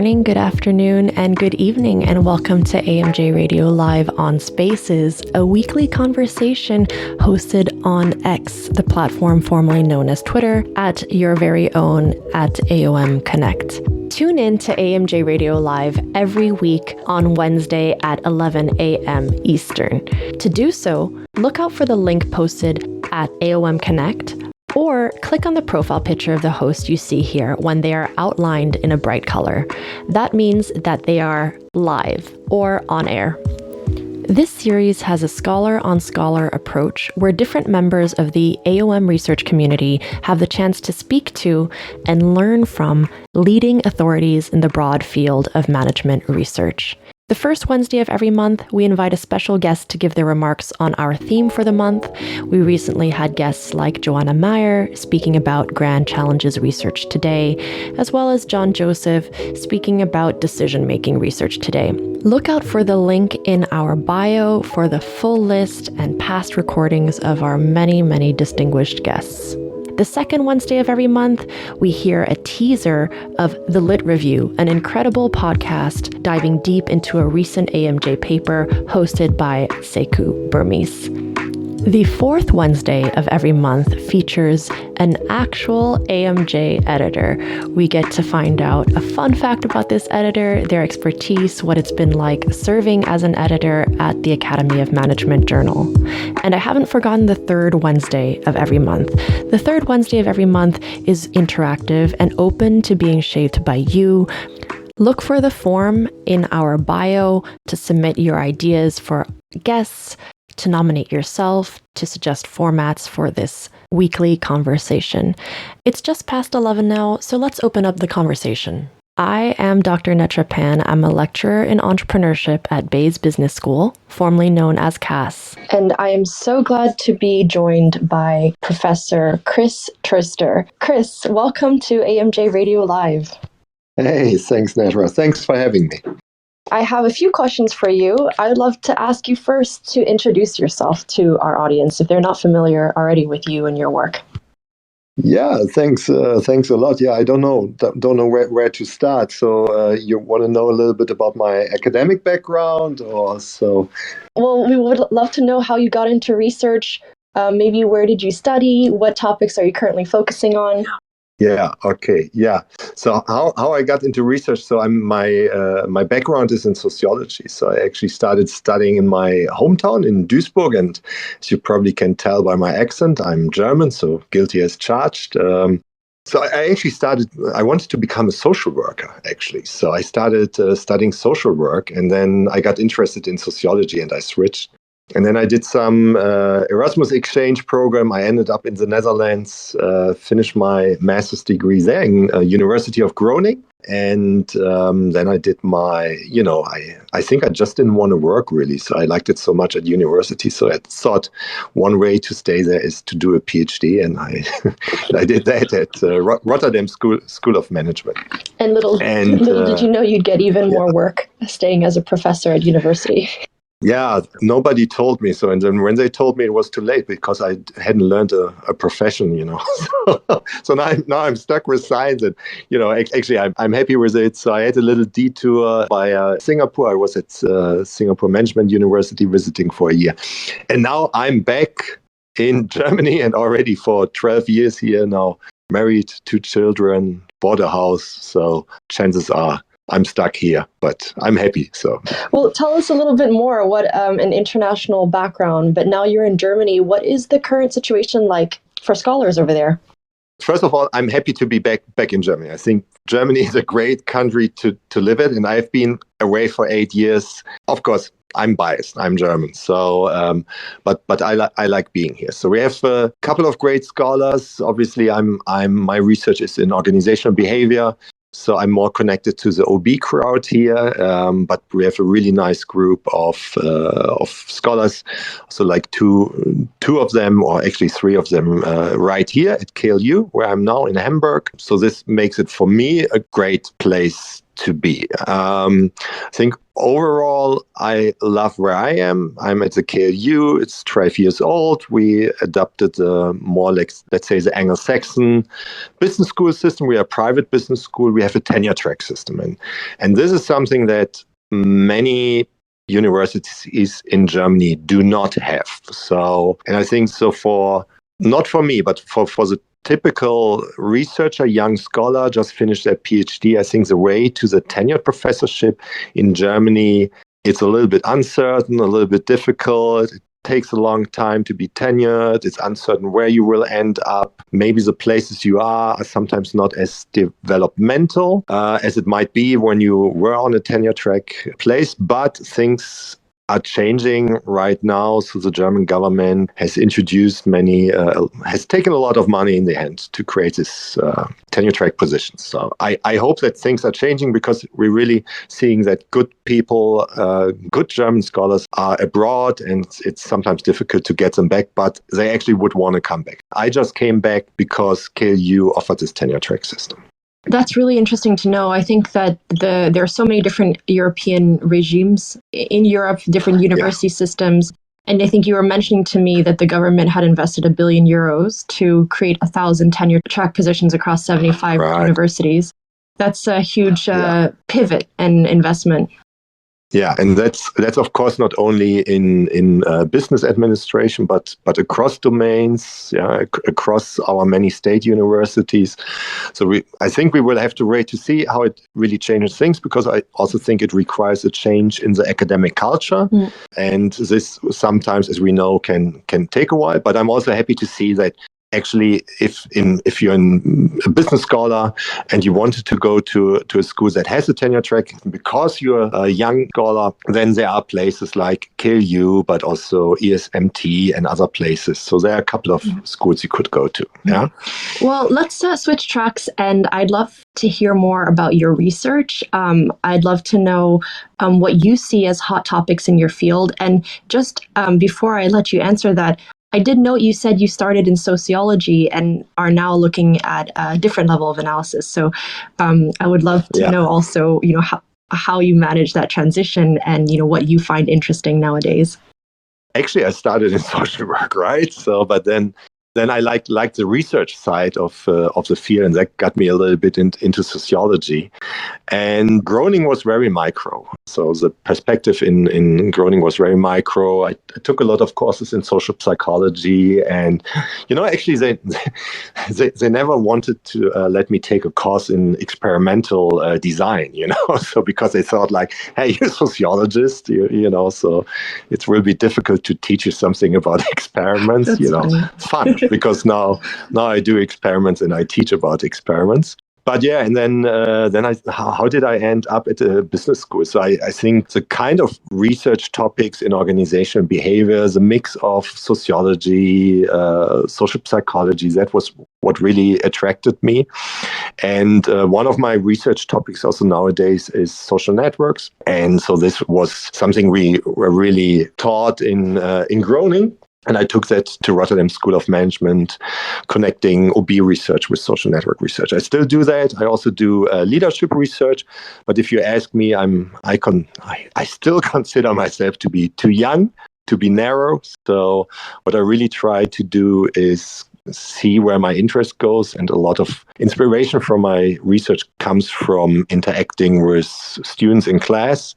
morning, good afternoon, and good evening, and welcome to AMJ Radio Live on Spaces, a weekly conversation hosted on X, the platform formerly known as Twitter, at your very own at AOM Connect. Tune in to AMJ Radio Live every week on Wednesday at 11 a.m. Eastern. To do so, look out for the link posted at AOM Connect, or click on the profile picture of the host you see here when they are outlined in a bright color. That means that they are live or on air. This series has a scholar-on-scholar approach where different members of the AOM research community have the chance to speak to and learn from leading authorities in the broad field of management research. The first Wednesday of every month, we invite a special guest to give their remarks on our theme for the month. We recently had guests like Joanna Meyer speaking about Grand Challenges Research Today, as well as John Joseph speaking about decision-making research today. Look out for the link in our bio for the full list and past recordings of our many, many distinguished guests. The second Wednesday of every month, we hear a teaser of The Lit Review, an incredible podcast diving deep into a recent AMJ paper hosted by Sekou Burmese. The fourth Wednesday of every month features an actual AMJ editor. We get to find out a fun fact about this editor, their expertise, what it's been like serving as an editor at the Academy of Management Journal. And I haven't forgotten the third Wednesday of every month. The third Wednesday of every month is interactive and open to being shaped by you. Look for the form in our bio to submit your ideas for guests, to nominate yourself, to suggest formats for this weekly conversation. It's just past 11 now, so let's open up the conversation. I am Dr. Netra Pan. I'm a lecturer in entrepreneurship at Bayes Business School, formerly known as CAS. And I am so glad to be joined by Professor Chris Troester. Chris, welcome to AMJ Radio Live. Hey, thanks, Netra. Thanks for having me. I have a few questions for you. I'd love to ask you first to introduce yourself to our audience if they're not familiar already with you and your work. Yeah, thanks. Thanks a lot. Yeah, I don't know where to start. So you want to know a little bit about my academic background or so? Well, we would love to know how you got into research. Maybe where did you study? What topics are you currently focusing on? Yeah. Okay. Yeah. So how I got into research? So my background is in sociology. So I actually started studying in my hometown in Duisburg, and as you probably can tell by my accent, I'm German, so guilty as charged. So I actually I wanted to become a social worker, actually. So I started studying social work, and then I got interested in sociology, and I switched. And then I did some Erasmus exchange program. I ended up in the Netherlands, finished my master's degree there in University of Groningen. And then I did my, I think I just didn't want to work really. So I liked it so much at university. So I thought one way to stay there is to do a PhD. And I did that at Rotterdam School of Management. And little did you know you'd get even more work staying as a professor at university. Yeah, nobody told me so. And then when they told me, it was too late because I hadn't learned a profession, So now I'm stuck with science. And, actually, I'm happy with it. So I had a little detour by Singapore. I was at Singapore Management University visiting for a year. And now I'm back in Germany and already for 12 years here now, married, 2 children, bought a house. So chances are I'm stuck here, but I'm happy. So, well, tell us a little bit more. What an international background, but now you're in Germany. What is the current situation like for scholars over there? First of all, I'm happy to be back in Germany. I think Germany is a great country to live in, and I've been away for 8 years. Of course, I'm biased. I'm German, so but I like being here. So we have a couple of great scholars. Obviously, my research is in organizational behavior. So I'm more connected to the OB crowd here, but we have a really nice group of scholars. So like two of them, or actually 3 of them, right here at KLU, where I'm now in Hamburg. So this makes it for me a great place to be. I think overall, I love where I am. I'm at the KLU. It's 12 years old. We adopted more like, let's say, the Anglo-Saxon business school system. We are a private business school. We have a tenure track system. And this is something that many universities in Germany do not have. So, and I think so not for me, but for the typical researcher, young scholar, just finished their PhD, I think the way to the tenured professorship in Germany, it's a little bit uncertain, a little bit difficult. It takes a long time to be tenured. It's uncertain where you will end up. Maybe the places you are sometimes not as developmental as it might be when you were on a tenure track place, but things are changing right now. So the German government has introduced has taken a lot of money in the hand to create this tenure track positions. So I hope that things are changing, because we're really seeing that good people, good German scholars are abroad, and it's sometimes difficult to get them back, but they actually would want to come back. I just came back because KLU offered this tenure track system. That's really interesting to know. I think that there are so many different European regimes in Europe, different university systems. And I think you were mentioning to me that the government had invested €1 billion to create 1,000 tenure track positions across 75 universities. That's a huge pivot and investment. Yeah, and that's of course not only in business administration, but across domains, across our many state universities. So I think we will have to wait to see how it really changes things, because I also think it requires a change in the academic culture, and this sometimes, as we know, can take a while. But I'm also happy to see that. Actually, if you're a business scholar and you wanted to go to a school that has a tenure track, because you're a young scholar, then there are places like KLU, but also ESMT and other places. So there are a couple of schools you could go to. Yeah. Well, let's switch tracks, and I'd love to hear more about your research. I'd love to know what you see as hot topics in your field. And just before I let you answer that, I did note you said you started in sociology and are now looking at a different level of analysis. So I would love to know also, how you manage that transition and, what you find interesting nowadays. Actually, I started in social work, right? So, but then I like the research side of the field, and that got me a little bit into sociology. And Groningen was very micro. So the perspective in Groningen was very micro. I took a lot of courses in social psychology, and actually they never wanted to let me take a course in experimental design. So because they thought like, hey, you're a sociologist, so it will be difficult to teach you something about experiments. It's fun. Because now I do experiments and I teach about experiments. But and then how did I end up at a business school? So I think the kind of research topics in organizational behavior, the mix of sociology, social psychology, that was what really attracted me. And one of my research topics also nowadays is social networks. And so this was something we were really taught in Groningen. And I took that to Rotterdam School of Management, connecting OB research with social network research. I still do that. I also do leadership research. But if you ask me, I still consider myself to be too young, to be narrow. So what I really try to do is see where my interest goes, and a lot of inspiration from my research comes from interacting with students in class.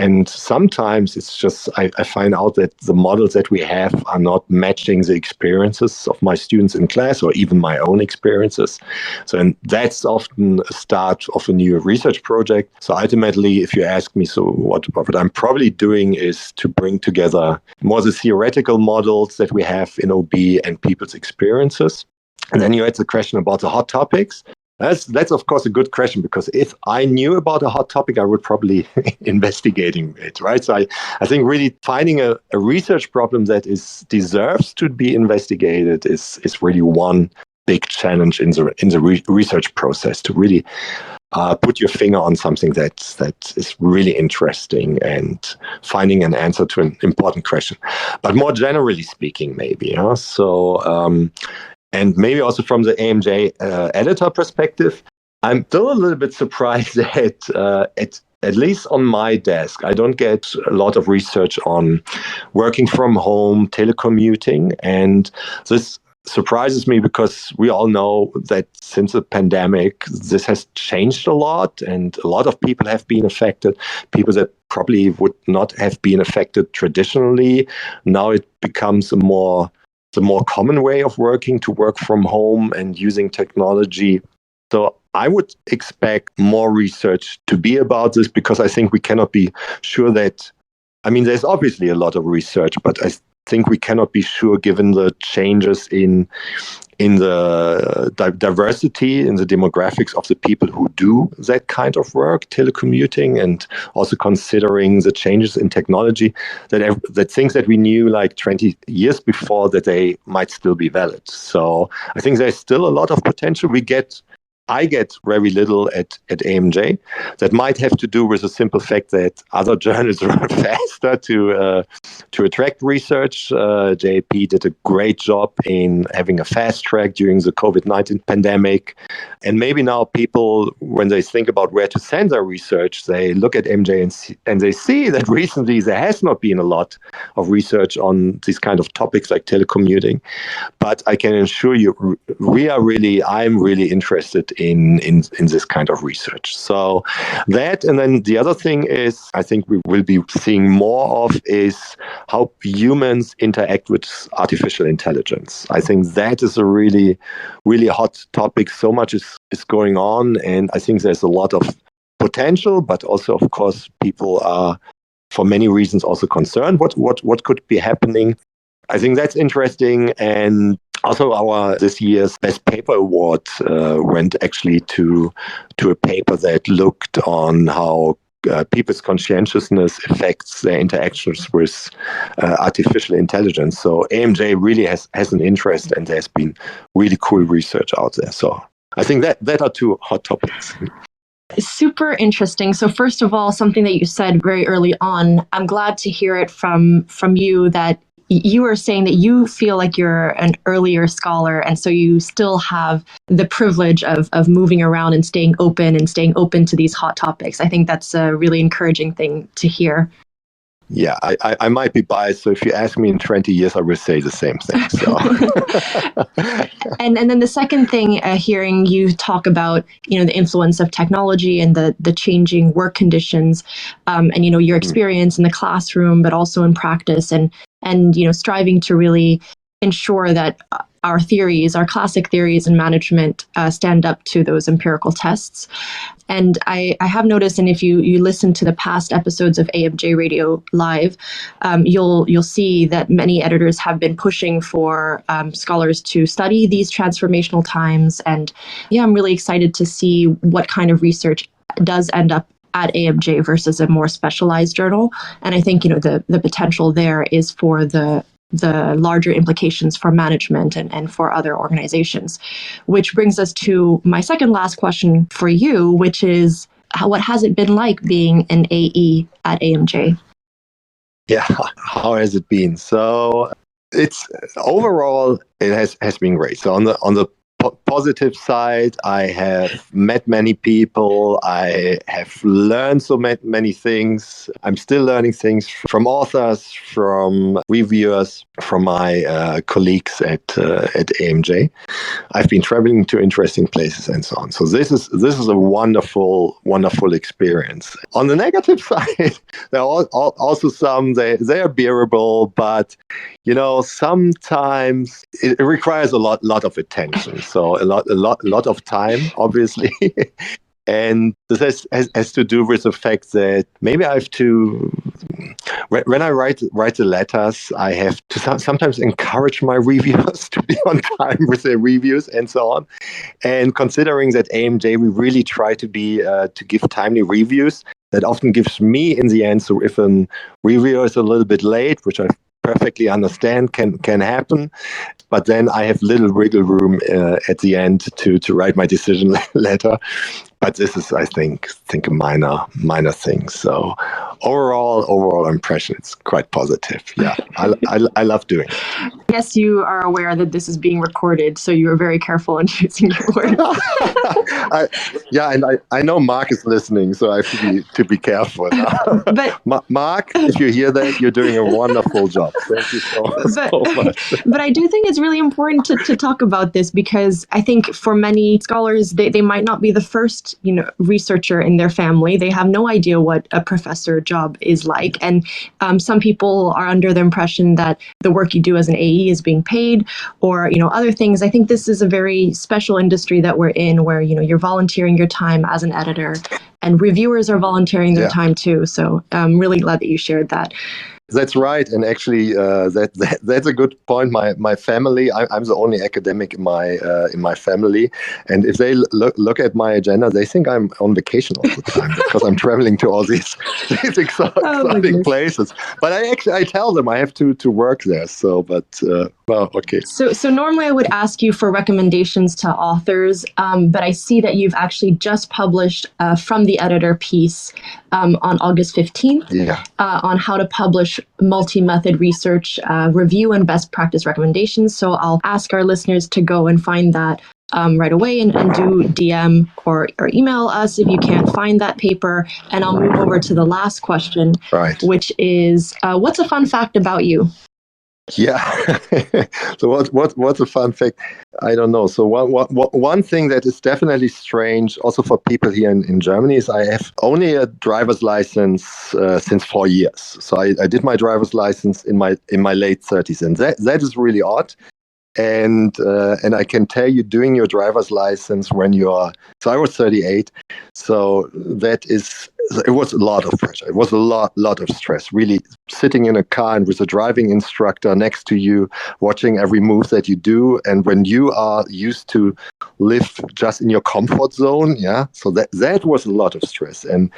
And sometimes it's just, I find out that the models that we have are not matching the experiences of my students in class, or even my own experiences. So, and that's often a start of a new research project. So ultimately, if you ask me, so what I'm probably doing is to bring together more the theoretical models that we have in OB and people's experiences. And then you had the question about the hot topics. That's of course a good question, because if I knew about a hot topic, I would probably investigating it, right? So I think really finding a research problem that deserves to be investigated is really one big challenge in the research process, to really put your finger on something that is really interesting and finding an answer to an important question. But more generally speaking, maybe, and maybe also from the AMJ editor perspective, I'm still a little bit surprised at at least on my desk, I don't get a lot of research on working from home, telecommuting. And this surprises me because we all know that since the pandemic, this has changed a lot, and a lot of people have been affected. People that probably would not have been affected traditionally. Now it becomes the more common way of working, to work from home and using technology. So I would expect more research to be about this, because I think we cannot be sure that, I mean, there's obviously a lot of research, but I think we cannot be sure, given the changes in the diversity, in the demographics of the people who do that kind of work, telecommuting, and also considering the changes in technology, that things that we knew like 20 years before, that they might still be valid. So I think there's still a lot of potential. I get very little at AMJ. That might have to do with the simple fact that other journals run faster to attract research. JP did a great job in having a fast track during the COVID-19 pandemic. And maybe now people, when they think about where to send their research, they look at AMJ and they see that recently there has not been a lot of research on these kind of topics like telecommuting. But I can assure you, I'm really interested in this kind of research. So that, and then the other thing is, I think we will be seeing more of, is how humans interact with artificial intelligence. I think that is a really, really hot topic. So much is going on, and I think there's a lot of potential, but also, of course, people are, for many reasons, also concerned what could be happening. I think that's interesting. And also this year's Best Paper Award went actually to a paper that looked on how people's conscientiousness affects their interactions with artificial intelligence. So AMJ really has an interest, and there's been really cool research out there. So I think that are two hot topics. Super interesting. So first of all, something that you said very early on, I'm glad to hear it from you, that you were saying that you feel like you're an earlier scholar, and so you still have the privilege of moving around and staying open to these hot topics. I think that's a really encouraging thing to hear. Yeah, I might be biased, so if you ask me in 20 years, I will say the same thing. So. and then the second thing, hearing you talk about, the influence of technology and the changing work conditions, and your experience in the classroom, but also in practice, and striving to really ensure that our classic theories in management stand up to those empirical tests. And I have noticed, and if you listen to the past episodes of AMJ Radio Live, you'll see that many editors have been pushing for scholars to study these transformational times. And yeah, I'm really excited to see what kind of research does end up at AMJ versus a more specialized journal. And I think, the potential there is for the larger implications for management and for other organizations. Which brings us to my second last question for you, which is, what has it been like being an AE at AMJ? Yeah, how has it been? So it's overall, it has been great. So on the positive side, I have met many people. I have learned so many things. I'm still learning things from authors, from reviewers, from my colleagues at AMJ. I've been traveling to interesting places and so on. So this is a wonderful experience. On the negative side, there are also some, they are bearable, but sometimes it requires a lot of attention. So a lot of time, obviously. And this has to do with the fact that maybe I have to, when I write the letters, I have to sometimes encourage my reviewers to be on time with their reviews and so on. And considering that AMJ, we really try to give timely reviews, that often gives me in the end. So if a reviewer is a little bit late, which I perfectly understand can happen, but then I have little wiggle room at the end to write my decision letter. but this is, I think a minor thing. So overall impression, it's quite positive. Yeah, I love doing it. I guess you are aware that this is being recorded, so you are very careful in choosing your words. I know Mark is listening, so I have to be careful now. But Mark, if you hear that, you're doing a wonderful job. Thank you so much. But I do think it's really important to talk about this, because I think for many scholars, they might not be the first, researcher in their family. They have no idea what a professor job is like. And some people are under the impression that the work you do as an AE is being paid, or, other things. I think this is a very special industry that we're in, where, you're volunteering your time as an editor, and reviewers are volunteering their time too. So I'm really glad that you shared that. That's right, and actually, that's a good point. My family, I'm the only academic in my family, and if they look at my agenda, they think I'm on vacation all the time because I'm traveling to all these exotic places. But I tell them I have to work there. So, okay. So normally I would ask you for recommendations to authors, but I see that you've actually just published From the Editor piece on August 15th on how to publish multi-method research review and best practice recommendations. So I'll ask our listeners to go and find that right away and do DM or email us if you can't find that paper. And I'll move over to the last question, which is, what's a fun fact about you? Yeah. So what's a fun fact? I don't know. So one thing that is definitely strange, also for people here in Germany, is I have only a driver's license since 4 years. So I did my driver's license in my late 30s, and that is really odd. And I can tell you, doing your driver's license when so I was 38, so it was a lot of pressure. It was a lot of stress, really sitting in a car and with a driving instructor next to you, watching every move that you do. And when you are used to live just in your comfort zone, so that was a lot of stress. And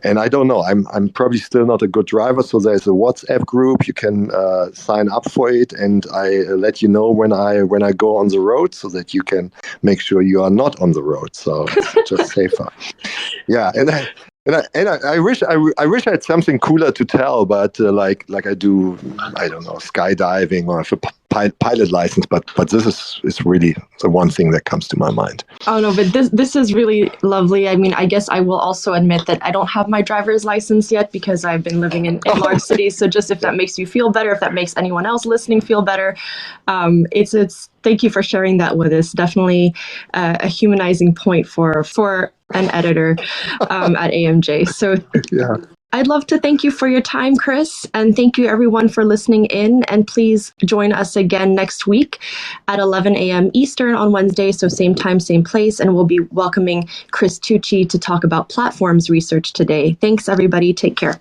I don't know, I'm probably still not a good driver. So there's a WhatsApp group, you can sign up for it, and I let you know when I go on the road, so that you can make sure you are not on the road. So it's just safer. Yeah, and I wish I had something cooler to tell, but like I do, I don't know, skydiving, or I have a pilot license, but this is really the one thing that comes to my mind. Oh no, but this is really lovely. I mean, I guess I will also admit that I don't have my driver's license yet, because I've been living in large cities. So just if that makes you feel better, if that makes anyone else listening feel better, it's thank you for sharing that with us. Definitely a humanizing point for an editor at AMJ. So I'd love to thank you for your time, Chris, and thank you everyone for listening in. And please join us again next week at 11 a.m. Eastern on Wednesday. So same time, same place. And we'll be welcoming Chris Tucci to talk about platforms research today. Thanks, everybody. Take care.